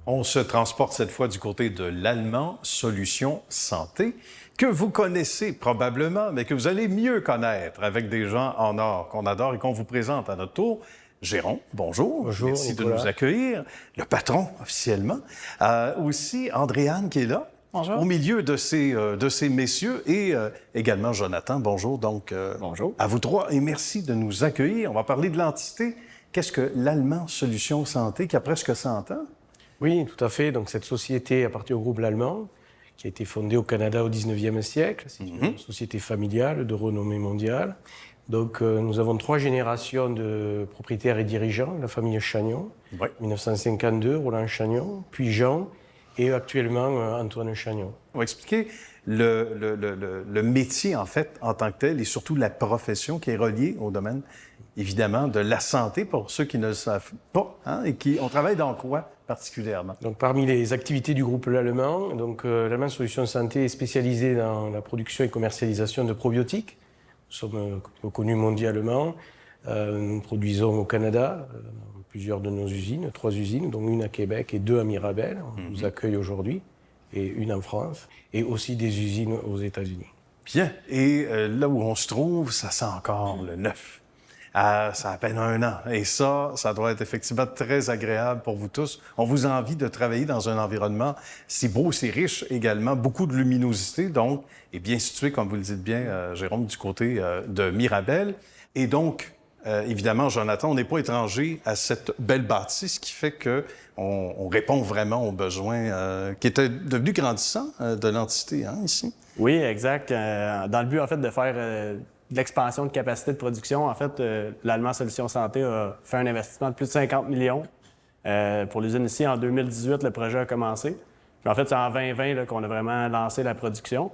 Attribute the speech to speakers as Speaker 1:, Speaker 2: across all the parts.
Speaker 1: On se transporte cette fois du côté de l'Allemand Solutions Santé, que vous connaissez probablement, mais que vous allez mieux connaître avec des gens en or qu'on adore et qu'on vous présente à notre tour. Jérôme, bonjour.
Speaker 2: Bonjour,
Speaker 1: merci
Speaker 2: Nicolas.
Speaker 1: de nous accueillir. Le patron, officiellement. Aussi, Andréane qui est là.
Speaker 3: Bonjour.
Speaker 1: Au milieu de ces messieurs et également Jonathan. Bonjour. Donc,
Speaker 2: Bonjour.
Speaker 1: à vous trois et merci de nous accueillir. On va parler de l'entité. Qu'est-ce que l'Allemand Solutions Santé qui a presque 100 ans?
Speaker 2: Oui, tout à fait. Donc, cette société appartient au groupe L'Allemand, qui a été fondée au Canada au 19e siècle. C'est une société familiale de renommée mondiale. Donc, nous avons 3 générations de propriétaires et dirigeants, la famille Chagnon,
Speaker 1: Oui.
Speaker 2: 1952, Roland Chagnon, puis Jean, et actuellement Antoine Chagnon.
Speaker 1: On va expliquer le métier, en fait, en tant que tel, et surtout la profession qui est reliée au domaine, évidemment, de la santé, pour ceux qui ne le savent pas, hein, et on travaille dans quoi particulièrement?
Speaker 2: Donc, parmi les activités du groupe L'Allemand, L'Allemand Solutions Santé est spécialisé dans la production et commercialisation de probiotiques. Nous sommes reconnus mondialement. Nous produisons au Canada plusieurs de nos usines, 3 usines, dont une à Québec et 2 à Mirabel. On nous accueille aujourd'hui, et une en France, et aussi des usines aux États-Unis.
Speaker 1: Bien. Et là où on se trouve, ça sent encore le neuf. Ça a à peine 1 an. Et ça doit être effectivement très agréable pour vous tous. On vous a envie de travailler dans un environnement si beau, si riche également, beaucoup de luminosité, donc, et bien situé, comme vous le dites bien, Jérôme, du côté de Mirabel. Et donc, évidemment, Jonathan, on n'est pas étranger à cette belle bâtisse, ce qui fait qu'on répond vraiment aux besoins qui étaient devenus grandissants de l'entité, hein, ici.
Speaker 3: Oui, exact. Dans le but, en fait, de faire de l'expansion de capacité de production, en fait, l'Allemand Solutions Santé a fait un investissement de plus de 50 millions pour l'usine ici. En 2018, le projet a commencé. Puis en fait, c'est en 2020 là, qu'on a vraiment lancé la production.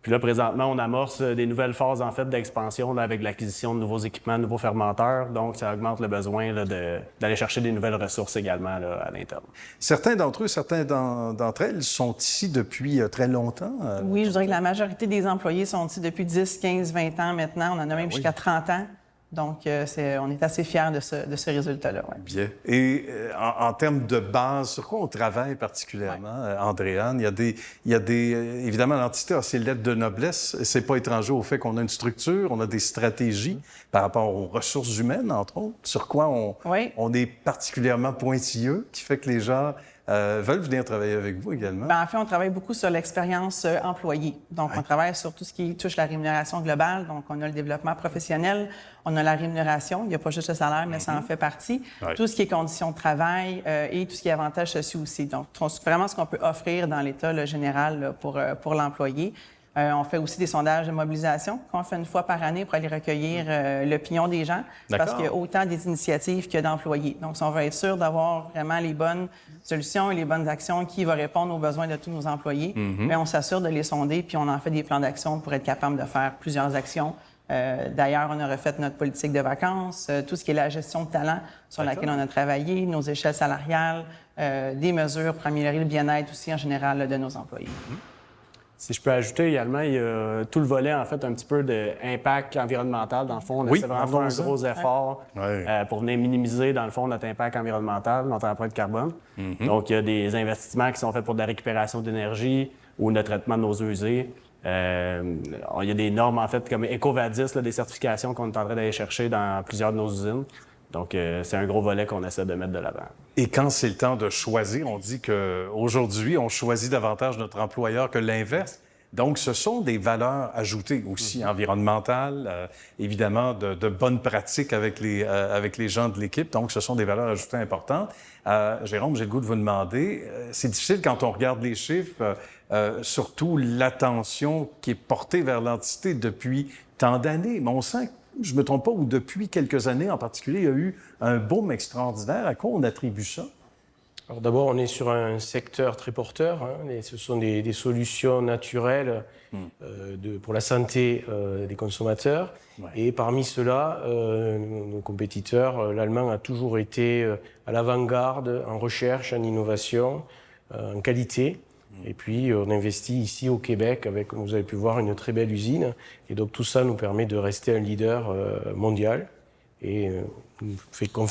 Speaker 3: Puis là, présentement, on amorce des nouvelles phases, en fait, d'expansion là, avec l'acquisition de nouveaux équipements, de nouveaux fermenteurs. Donc, ça augmente le besoin là, d'aller chercher des nouvelles ressources également là, à l'interne.
Speaker 1: Certains d'entre elles sont ici depuis très longtemps.
Speaker 4: Oui, je dirais que la majorité des employés sont ici depuis 10, 15, 20 ans maintenant. On en a même jusqu'à 30 ans. Donc, on est assez fiers de ce résultat-là. Ouais.
Speaker 1: Bien. Et en termes de base, sur quoi on travaille particulièrement, Andréane? Il y a des évidemment, l'entité a ses lettres de noblesse. C'est pas étranger au fait qu'on a une structure, on a des stratégies par rapport aux ressources humaines, entre autres. Sur quoi on est particulièrement pointilleux, qui fait que les gens veulent venir travailler avec vous également?
Speaker 4: Bien, en fait, on travaille beaucoup sur l'expérience employée. Donc, on travaille sur tout ce qui touche la rémunération globale. Donc, on a le développement professionnel, on a la rémunération. Il n'y a pas juste le salaire, mais ça en fait partie.
Speaker 1: Ouais.
Speaker 4: Tout ce qui est conditions de travail et tout ce qui est avantages sociaux aussi. Donc, vraiment ce qu'on peut offrir dans l'État là, général là, pour l'employé. On fait aussi des sondages de mobilisation qu'on fait une fois par année pour aller recueillir l'opinion des gens. Parce qu'il y a autant des initiatives que d'employés. Donc, si on veut être sûr d'avoir vraiment les bonnes solutions et les bonnes actions qui vont répondre aux besoins de tous nos employés, bien, on s'assure de les sonder puis on en fait des plans d'action pour être capable de faire plusieurs actions. D'ailleurs, on a refait notre politique de vacances, tout ce qui est la gestion de talent sur laquelle on a travaillé, nos échelles salariales, des mesures pour améliorer le bien-être aussi en général là, de nos employés.
Speaker 3: Si je peux ajouter également, il y a tout le volet, en fait, un petit peu d'impact environnemental. Dans le fond, on essaie vraiment de faire un gros effort pour venir minimiser, dans le fond, notre impact environnemental, notre empreinte carbone. Donc, il y a des investissements qui sont faits pour de la récupération d'énergie ou le traitement de nos eaux usées. Il y a des normes, en fait, comme EcoVadis, là, des certifications qu'on est en train d'aller chercher dans plusieurs de nos usines. Donc, c'est un gros volet qu'on essaie de mettre de l'avant.
Speaker 1: Et quand c'est le temps de choisir, on dit qu'aujourd'hui, on choisit davantage notre employeur que l'inverse. Donc, ce sont des valeurs ajoutées aussi environnementales, évidemment, de bonnes pratiques avec les gens de l'équipe. Donc, ce sont des valeurs ajoutées importantes. Jérôme, j'ai le goût de vous demander, c'est difficile quand on regarde les chiffres, surtout l'attention qui est portée vers l'entité depuis tant d'années. Mais on sent, je ne me trompe pas, ou depuis quelques années en particulier, il y a eu un boom extraordinaire. À quoi on attribue ça?
Speaker 2: Alors d'abord, on est sur un secteur très porteur. Hein, et ce sont des solutions naturelles pour la santé des consommateurs. Ouais. Et parmi ceux-là, nos compétiteurs, l'Allemand a toujours été à l'avant-garde en recherche, en innovation, en qualité. Et puis, on investit ici au Québec avec, comme vous avez pu voir, une très belle usine. Et donc, tout ça nous permet de rester un leader mondial et nous faisons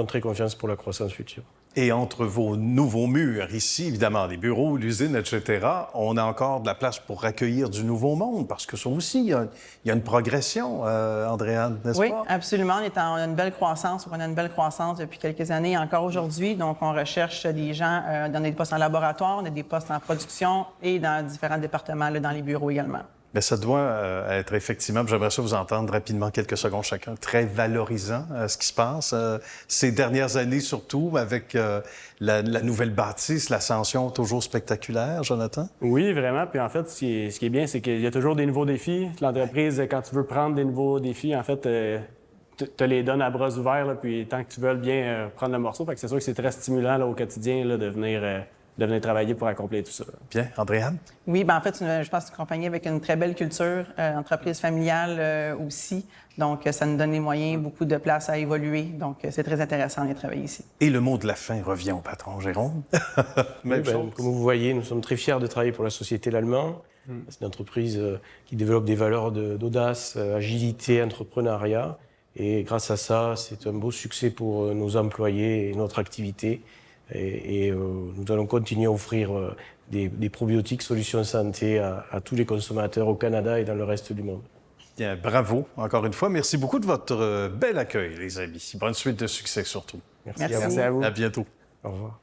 Speaker 2: très confiance pour la croissance future.
Speaker 1: Et entre vos nouveaux murs, ici, évidemment, les bureaux, l'usine, etc., on a encore de la place pour accueillir du nouveau monde, parce que ça aussi, il y a une progression, Andréane, n'est-ce pas?
Speaker 4: Oui, absolument. On a une belle croissance. On a une belle croissance depuis quelques années, encore aujourd'hui. Donc, on recherche des gens dans des postes en laboratoire, on a des postes en production et dans différents départements, là, dans les bureaux également.
Speaker 1: Bien, ça doit être effectivement, j'aimerais ça vous entendre rapidement, quelques secondes chacun, très valorisant ce qui se passe. Ces dernières années, surtout, avec la nouvelle bâtisse, l'ascension toujours spectaculaire, Jonathan?
Speaker 3: Oui, vraiment. Puis en fait, ce qui est bien, c'est qu'il y a toujours des nouveaux défis. L'entreprise, quand tu veux prendre des nouveaux défis, en fait, te les donne à bras ouverts, là, puis tant que tu veux bien prendre le morceau. Fait que c'est sûr que c'est très stimulant là, au quotidien là, de venir travailler pour accomplir tout ça.
Speaker 1: Bien. Andréane? Oui,
Speaker 4: bien en fait, je pense que c'est une compagnie avec une très belle culture, entreprise familiale aussi. Donc, ça nous donne les moyens, beaucoup de place à évoluer. Donc, c'est très intéressant de travailler ici.
Speaker 1: Et le mot de la fin revient au patron, Jérôme.
Speaker 2: Même chose. Comme vous voyez, nous sommes très fiers de travailler pour la société Lallemand. C'est une entreprise qui développe des valeurs d'audace, agilité, entrepreneuriat. Et grâce à ça, c'est un beau succès pour nos employés et notre activité. Et nous allons continuer à offrir des probiotiques solutions santé à tous les consommateurs au Canada et dans le reste du monde.
Speaker 1: Bien, bravo, encore une fois. Merci beaucoup de votre bel accueil, les amis. Bonne suite de succès, surtout.
Speaker 3: Merci à vous.
Speaker 1: À bientôt.
Speaker 2: Au revoir.